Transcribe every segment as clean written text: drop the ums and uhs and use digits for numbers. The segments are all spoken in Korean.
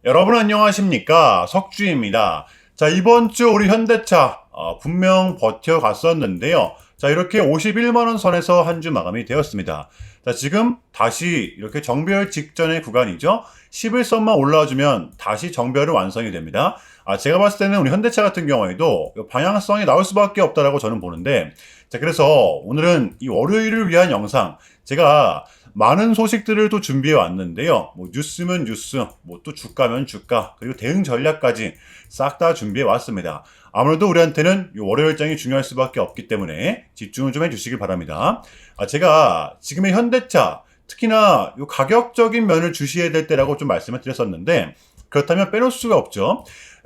여러분 안녕하십니까? 석주입니다. 자, 이번 주 우리 현대차 분명 버텨갔었는데요. 자, 이렇게 51만원 선에서 한 주 마감이 되었습니다. 자, 지금 다시 이렇게 정배열 직전의 구간이죠. 11선만 올라와주면 다시 정배열은 완성이 됩니다. 제가 봤을 때는 우리 현대차 같은 경우에도 방향성이 나올 수밖에 없다라고 저는 보는데, 자, 그래서 오늘은 이 월요일을 위한 영상, 제가 많은 소식들을 또 준비해 왔는데요. 뭐 뉴스면 뉴스, 뭐 또 주가면 주가, 그리고 대응 전략까지 싹 다 준비해 왔습니다. 아무래도 우리한테는 이 월요일장이 중요할 수밖에 없기 때문에 집중을 좀 해주시길 바랍니다. 제가 지금의 현대차, 특히나 이 가격적인 면을 주시해야 될 때라고 좀 말씀을 드렸었는데, 그렇다면 빼놓을 수가 없죠.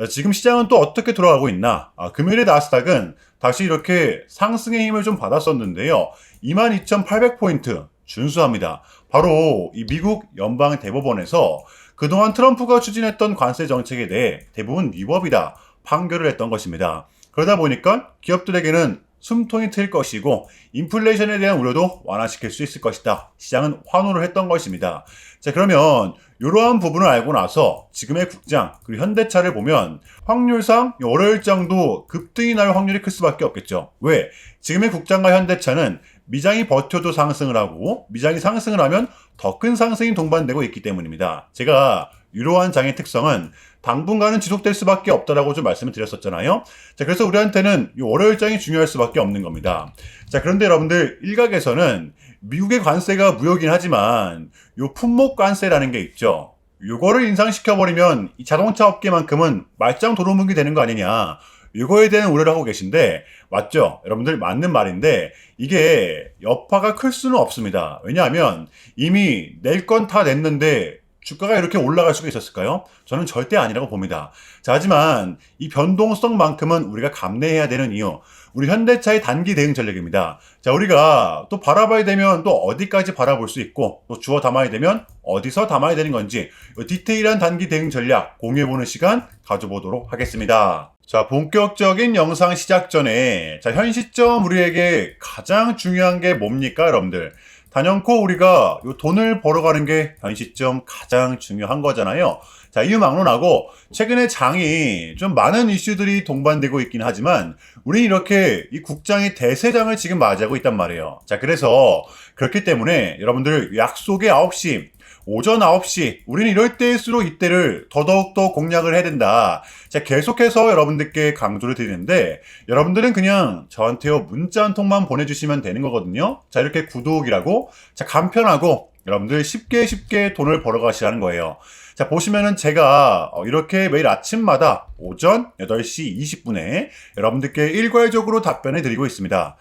지금 시장은 또 어떻게 돌아가고 있나? 금요일에 나스닥은 다시 이렇게 상승의 힘을 좀 받았었는데요. 22,800포인트 준수합니다. 바로 이 미국 연방 대법원에서 그동안 트럼프가 추진했던 관세 정책에 대해 대부분 위법이다 판결을 했던 것입니다. 그러다 보니까 기업들에게는 숨통이 트일 것이고 인플레이션에 대한 우려도 완화시킬 수 있을 것이다. 시장은 환호를 했던 것입니다. 자, 그러면 이러한 부분을 알고 나서 지금의 국장 그리고 현대차를 보면 확률상 월요일장도 급등이 날 확률이 클 수밖에 없겠죠. 왜? 지금의 국장과 현대차는 미장이 버텨도 상승을 하고 미장이 상승을 하면 더 큰 상승이 동반되고 있기 때문입니다. 제가 이러한 장의 특성은 당분간은 지속될 수밖에 없다라고 좀 말씀을 드렸었잖아요. 자, 그래서 우리한테는 이 월요일장이 중요할 수밖에 없는 겁니다. 자, 그런데 여러분들 일각에서는 미국의 관세가 무효긴 하지만 요 품목 관세라는 게 있죠. 요거를 인상시켜버리면 이 자동차 업계만큼은 말짱 도루묵이 되는 거 아니냐. 이거에 대한 우려를 하고 계신데 맞죠? 여러분들 맞는 말인데 이게 여파가 클 수는 없습니다. 왜냐하면 이미 낼 건 다 냈는데 주가가 이렇게 올라갈 수가 있었을까요? 저는 절대 아니라고 봅니다. 자, 하지만 이 변동성만큼은 우리가 감내해야 되는 이유, 우리 현대차의 단기 대응 전략입니다. 자, 우리가 또 바라봐야 되면 또 어디까지 바라볼 수 있고 또 주워 담아야 되면 어디서 담아야 되는 건지 디테일한 단기 대응 전략 공유해보는 시간 가져보도록 하겠습니다. 자, 본격적인 영상 시작 전에 자, 현 시점 우리에게 가장 중요한 게 뭡니까, 여러분들? 단연코 우리가 요 돈을 벌어가는 게 현 시점 가장 중요한 거잖아요. 자, 이유 막론하고 최근에 장이 좀 많은 이슈들이 동반되고 있긴 하지만 우리 이렇게 이 국장의 대세장을 지금 맞이하고 있단 말이에요. 자, 그래서 그렇기 때문에 여러분들 약속의 9시 오전 9시 우리는 이럴 때일수록 이때를 더더욱더 공략을 해야 된다. 자, 계속해서 여러분들께 강조를 드리는데 여러분들은 그냥 저한테요 문자 한 통만 보내주시면 되는 거거든요. 자, 이렇게 구독이라고 자 간편하고 여러분들 쉽게 돈을 벌어가시라는 거예요. 자, 보시면은 제가 이렇게 매일 아침마다 오전 8시 20분에 여러분들께 일괄적으로 답변을 드리고 있습니다.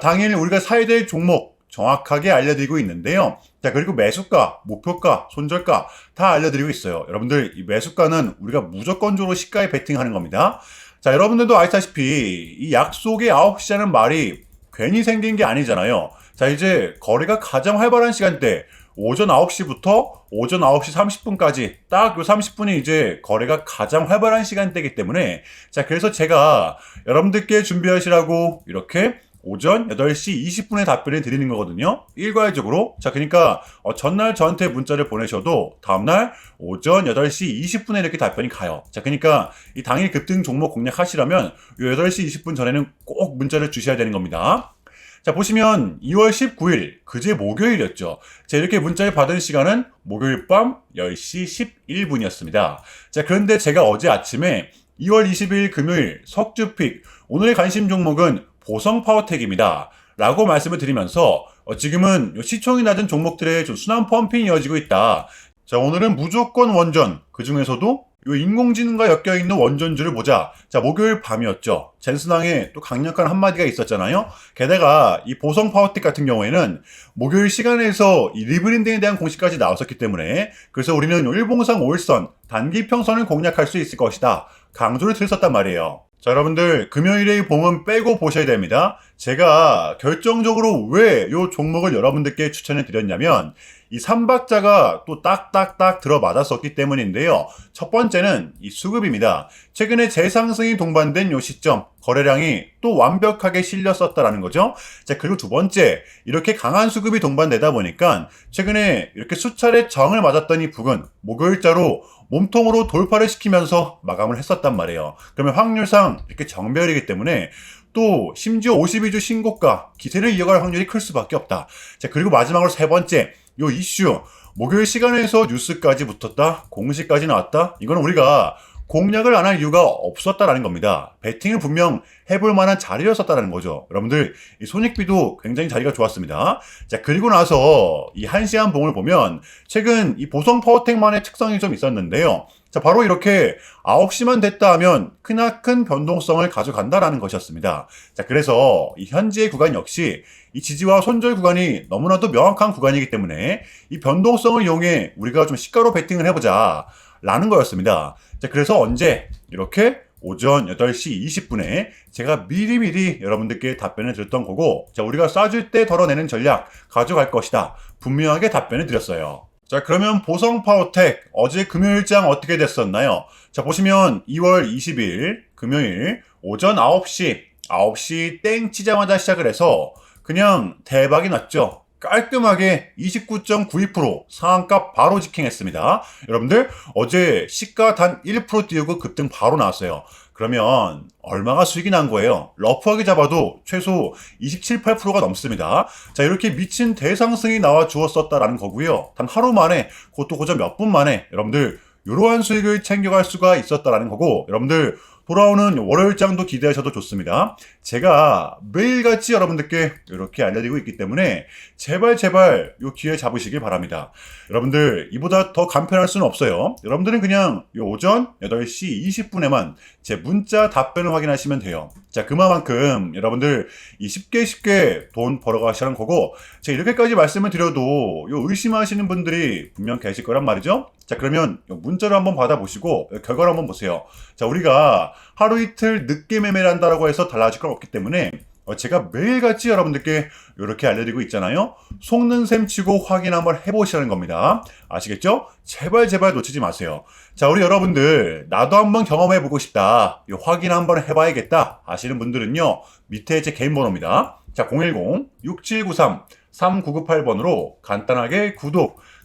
당일 우리가 사야 될 종목 정확하게 알려드리고 있는데요. 자, 그리고 매수가, 목표가, 손절가 다 알려드리고 있어요. 여러분들 이 매수가는 우리가 무조건적으로 시가에 베팅하는 겁니다. 자, 여러분들도 아시다시피 이 약속의 9시라는 말이 괜히 생긴 게 아니잖아요. 자, 이제 거래가 가장 활발한 시간대 오전 9시부터 오전 9시 30분까지 딱 요 30분이 이제 거래가 가장 활발한 시간대이기 때문에 자, 그래서 제가 여러분들께 준비하시라고 이렇게 오전 8시 20분에 답변을 드리는 거거든요. 일괄적으로. 자, 그러니까 전날 저한테 문자를 보내셔도 다음날 오전 8시 20분에 이렇게 답변이 가요. 자, 그러니까 이 당일 급등 종목 공략하시려면 요 8시 20분 전에는 꼭 문자를 주셔야 되는 겁니다. 자, 보시면 2월 19일 그제 목요일이었죠. 자, 이렇게 문자를 받은 시간은 목요일 밤 10시 11분이었습니다. 자, 그런데 제가 어제 아침에 2월 20일 금요일 석주픽 오늘의 관심 종목은 보성파워텍입니다. 라고 말씀을 드리면서 지금은 시총이 낮은 종목들의 좀 순환 펌핑이 이어지고 있다. 자, 오늘은 무조건 원전, 그 중에서도 요 인공지능과 엮여있는 원전주를 보자. 자, 목요일 밤이었죠. 젠슨왕에 또 강력한 한마디가 있었잖아요. 게다가 이 보성파워텍 같은 경우에는 목요일 시간에서 이 리브랜딩에 대한 공시까지 나왔었기 때문에 그래서 우리는 일봉상 5일선 단기 평선을 공략할 수 있을 것이다. 강조를 드렸었단 말이에요. 자, 여러분들 금요일의 봉은 빼고 보셔야 됩니다. 제가 결정적으로 왜 이 종목을 여러분들께 추천해 드렸냐면 이 3박자가 또 딱딱딱 들어맞았었기 때문인데요. 첫 번째는 이 수급입니다. 최근에 재상승이 동반된 요 시점 거래량이 또 완벽하게 실렸었다라는 거죠. 자, 그리고 두 번째, 이렇게 강한 수급이 동반되다 보니까 최근에 이렇게 수차례 정을 맞았던 이 부근 목요일자로 몸통으로 돌파를 시키면서 마감을 했었단 말이에요. 그러면 확률상 이렇게 정배열이기 때문에 또 심지어 52주 신고가 기세를 이어갈 확률이 클 수밖에 없다. 자, 그리고 마지막으로 세 번째, 요 이슈. 목요일 시간에서 뉴스까지 붙었다. 공시까지 나왔다. 이건 우리가 공략을 안 할 이유가 없었다라는 겁니다. 배팅을 분명 해볼 만한 자리였었다는 거죠. 여러분들, 이 손익비도 굉장히 자리가 좋았습니다. 자, 그리고 나서 이 한시한 봉을 보면 최근 이 보성 파워텍만의 특성이 좀 있었는데요. 자, 바로 이렇게 9시만 됐다 하면 크나큰 변동성을 가져간다라는 것이었습니다. 자, 그래서 이 현재의 구간 역시 이 지지와 손절 구간이 너무나도 명확한 구간이기 때문에 이 변동성을 이용해 우리가 좀 시가로 베팅을 해보자 라는 거였습니다. 자, 그래서 언제 이렇게 오전 8시 20분에 제가 미리미리 여러분들께 답변을 드렸던 거고, 자, 우리가 쏴줄 때 덜어내는 전략 가져갈 것이다. 분명하게 답변을 드렸어요. 자, 그러면 보성 파워텍 어제 금요일장 어떻게 됐었나요? 자, 보시면 2월 20일 금요일 오전 9시 땡 치자마자 시작을 해서 그냥 대박이 났죠. 깔끔하게 29.92% 상한가 바로 직행했습니다. 여러분들 어제 시가 단 1% 띄우고 급등 바로 나왔어요. 그러면 얼마가 수익이 난 거예요? 러프하게 잡아도 최소 27, 8%가 넘습니다. 자, 이렇게 미친 대상승이 나와 주었었다라는 거고요. 단 하루 만에, 그것도 고작 몇 분 만에 여러분들 이러한 수익을 챙겨갈 수가 있었다라는 거고, 여러분들 돌아오는 월요일장도 기대하셔도 좋습니다. 제가 매일같이 여러분들께 이렇게 알려드리고 있기 때문에 제발 요 기회 잡으시길 바랍니다. 여러분들 이보다 더 간편할 수는 없어요. 여러분들은 그냥 요 오전 8시 20분에만 제 문자 답변을 확인하시면 돼요. 자, 그만큼 여러분들 이 쉽게 돈 벌어가시라는 거고, 제가 이렇게까지 말씀을 드려도 요 의심하시는 분들이 분명 계실 거란 말이죠. 자, 그러면 문자를 한번 받아보시고 결과를 한번 보세요. 자, 우리가 하루 이틀 늦게 매매를 한다라고 해서 달라질 건 없기 때문에 제가 매일같이 여러분들께 이렇게 알려드리고 있잖아요. 속는 셈 치고 확인 한번 해보시라는 겁니다. 아시겠죠? 제발 놓치지 마세요. 자, 우리 여러분들 나도 한번 경험해보고 싶다, 확인 한번 해봐야겠다 하시는 분들은요, 밑에 제 개인 번호입니다. 자, 010-6793-3998번으로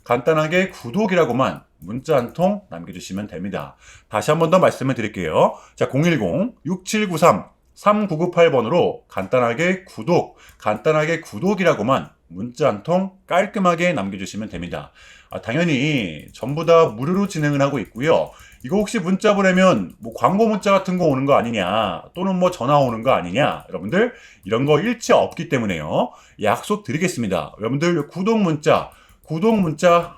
간단하게 구독이라고만 문자 한 통 남겨주시면 됩니다. 다시 한 번 더 말씀을 드릴게요. 자, 010-6793-3998번으로 간단하게 구독이라고만 문자 한 통 깔끔하게 남겨주시면 됩니다. 당연히 전부 다 무료로 진행을 하고 있고요. 이거 혹시 문자 보내면 뭐 광고 문자 같은 거 오는 거 아니냐, 또는 뭐 전화 오는 거 아니냐, 여러분들 이런 거 일체 없기 때문에요. 약속 드리겠습니다. 여러분들 구독 문자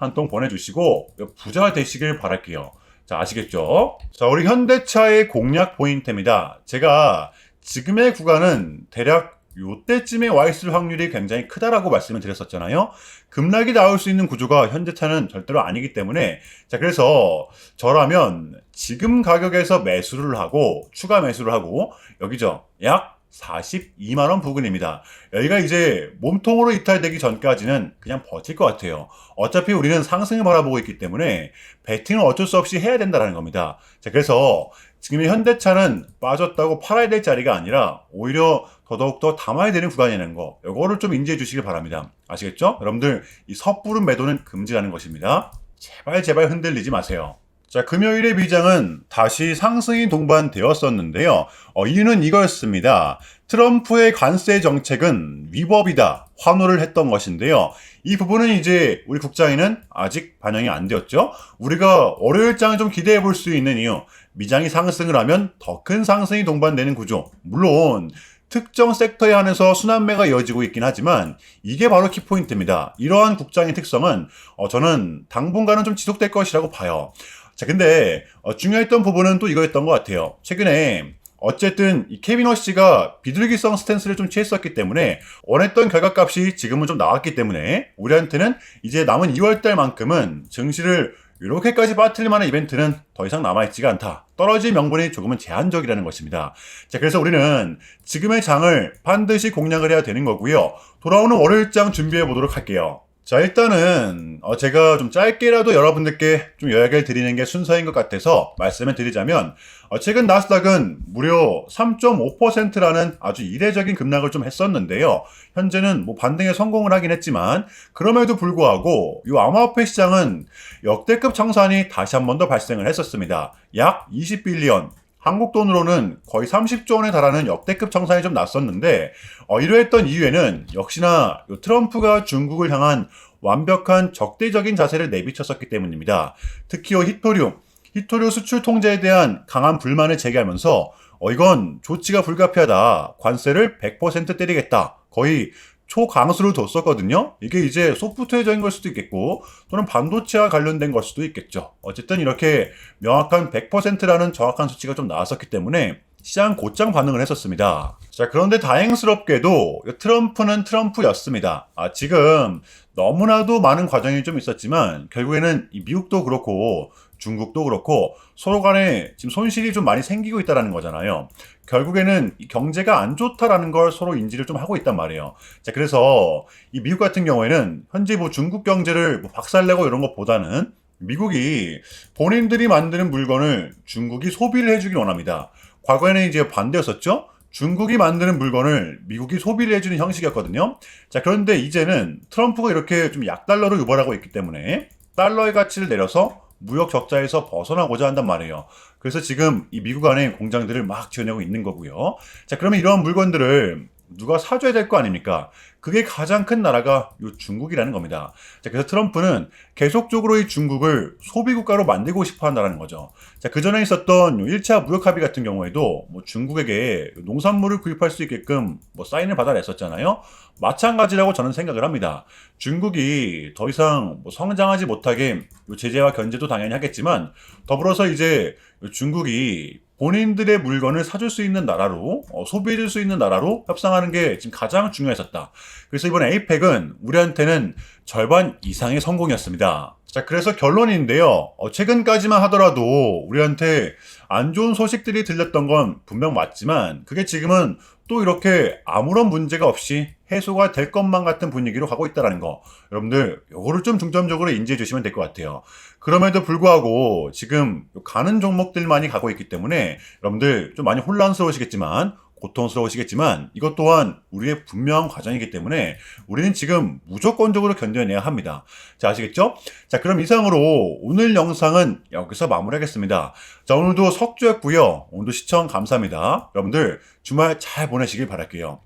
한 통 보내주시고 부자 되시길 바랄게요. 자, 아시겠죠? 자, 우리 현대차의 공략 포인트입니다. 제가 지금의 구간은 대략 요때쯤에 와 있을 확률이 굉장히 크다라고 말씀을 드렸었잖아요. 급락이 나올 수 있는 구조가 현대차는 절대로 아니기 때문에, 자, 그래서 저라면 지금 가격에서 매수를 하고 추가 매수를 하고 여기죠, 약 42만원 부근입니다. 여기가 이제 몸통으로 이탈되기 전까지는 그냥 버틸 것 같아요. 어차피 우리는 상승을 바라보고 있기 때문에 베팅을 어쩔 수 없이 해야 된다는 겁니다. 자, 그래서 지금의 현대차는 빠졌다고 팔아야 될 자리가 아니라 오히려 더더욱더 담아야 되는 구간이라는 거, 이거를 좀 인지해 주시길 바랍니다. 아시겠죠? 여러분들 이 섣부른 매도는 금지라는 것입니다. 제발 흔들리지 마세요. 자, 금요일의 비장은 다시 상승이 동반되었었는데요. 이유는 이거였습니다. 트럼프의 관세 정책은 위법이다, 환호를 했던 것인데요. 이 부분은 이제 우리 국장에는 아직 반영이 안 되었죠. 우리가 월요일장을 좀 기대해 볼 수 있는 이유, 미장이 상승을 하면 더 큰 상승이 동반되는 구조. 물론 특정 섹터에 한해서 순환매가 이어지고 있긴 하지만 이게 바로 키포인트입니다. 이러한 국장의 특성은 저는 당분간은 좀 지속될 것이라고 봐요. 자, 근데 중요했던 부분은 또 이거였던 것 같아요. 최근에 어쨌든 이 케빈 허씨가 비둘기성 스탠스를 좀 취했었기 때문에 원했던 결과값이 지금은 좀 나왔기 때문에 우리한테는 이제 남은 2월달만큼은 증시를 이렇게까지 빠뜨릴 만한 이벤트는 더 이상 남아있지가 않다. 떨어질 명분이 조금은 제한적이라는 것입니다. 자, 그래서 우리는 지금의 장을 반드시 공략을 해야 되는 거고요. 돌아오는 월요일장 준비해 보도록 할게요. 자, 일단은 제가 좀 짧게라도 여러분들께 좀 이야기를 드리는 게 순서인 것 같아서 말씀을 드리자면 최근 나스닥은 무려 3.5%라는 아주 이례적인 급락을 좀 했었는데요. 현재는 뭐 반등에 성공을 하긴 했지만 그럼에도 불구하고 이 암호화폐 시장은 역대급 청산이 다시 한 번 더 발생을 했었습니다. 약 20빌리언, 한국 돈으로는 거의 30조 원에 달하는 역대급 청산이 좀 났었는데 이러했던 이유에는 역시나 트럼프가 중국을 향한 완벽한 적대적인 자세를 내비쳤었기 때문입니다. 특히 히토류 수출 통제에 대한 강한 불만을 제기하면서 이건 조치가 불가피하다. 관세를 100% 때리겠다. 거의 초강수를 뒀었거든요. 이게 이제 소프트웨어적인 걸 수도 있겠고 또는 반도체와 관련된 걸 수도 있겠죠. 어쨌든 이렇게 명확한 100%라는 정확한 수치가 좀 나왔었기 때문에 시장 곧장 반응을 했었습니다. 자, 그런데 다행스럽게도 트럼프는 트럼프였습니다. 지금 너무나도 많은 과정이 좀 있었지만 결국에는 미국도 그렇고 중국도 그렇고 서로 간에 지금 손실이 좀 많이 생기고 있다는 거잖아요. 결국에는 이 경제가 안 좋다라는 걸 서로 인지를 좀 하고 있단 말이에요. 자, 그래서 이 미국 같은 경우에는 현재 뭐 중국 경제를 뭐 박살내고 이런 것보다는 미국이 본인들이 만드는 물건을 중국이 소비를 해주길 원합니다. 과거에는 이제 반대였었죠. 중국이 만드는 물건을 미국이 소비를 해주는 형식이었거든요. 자, 그런데 이제는 트럼프가 이렇게 좀 약달러로 유발하고 있기 때문에 달러의 가치를 내려서 무역 적자에서 벗어나고자 한단 말이에요. 그래서 지금 이 미국 안에 공장들을 막 지어내고 있는 거고요. 자, 그러면 이런 물건들을 누가 사줘야 될 거 아닙니까? 그게 가장 큰 나라가 요 중국이라는 겁니다. 자, 그래서 트럼프는 계속적으로 이 중국을 소비국가로 만들고 싶어 한다는 거죠. 자, 그 전에 있었던 1차 무역 합의 같은 경우에도 뭐 중국에게 농산물을 구입할 수 있게끔 뭐 사인을 받아냈었잖아요. 마찬가지라고 저는 생각을 합니다. 중국이 더 이상 뭐 성장하지 못하게 요 제재와 견제도 당연히 하겠지만 더불어서 이제 중국이 본인들의 물건을 사줄 수 있는 나라로 소비해줄 수 있는 나라로 협상하는 게 지금 가장 중요했었다. 그래서 이번 에이펙은 우리한테는 절반 이상의 성공이었습니다. 자, 그래서 결론인데요. 최근까지만 하더라도 우리한테 안 좋은 소식들이 들렸던 건 분명 맞지만 그게 지금은 또 이렇게 아무런 문제가 없이 해소가 될 것만 같은 분위기로 가고 있다는 거. 여러분들 요거를 좀 중점적으로 인지해 주시면 될 것 같아요. 그럼에도 불구하고 지금 가는 종목들만이 가고 있기 때문에 여러분들 좀 많이 혼란스러우시겠지만 고통스러우시겠지만 이것 또한 우리의 분명한 과정이기 때문에 우리는 지금 무조건적으로 견뎌내야 합니다. 자, 아시겠죠? 자, 그럼 이상으로 오늘 영상은 여기서 마무리하겠습니다. 자, 오늘도 석주였고요. 오늘도 시청 감사합니다. 여러분들 주말 잘 보내시길 바랄게요.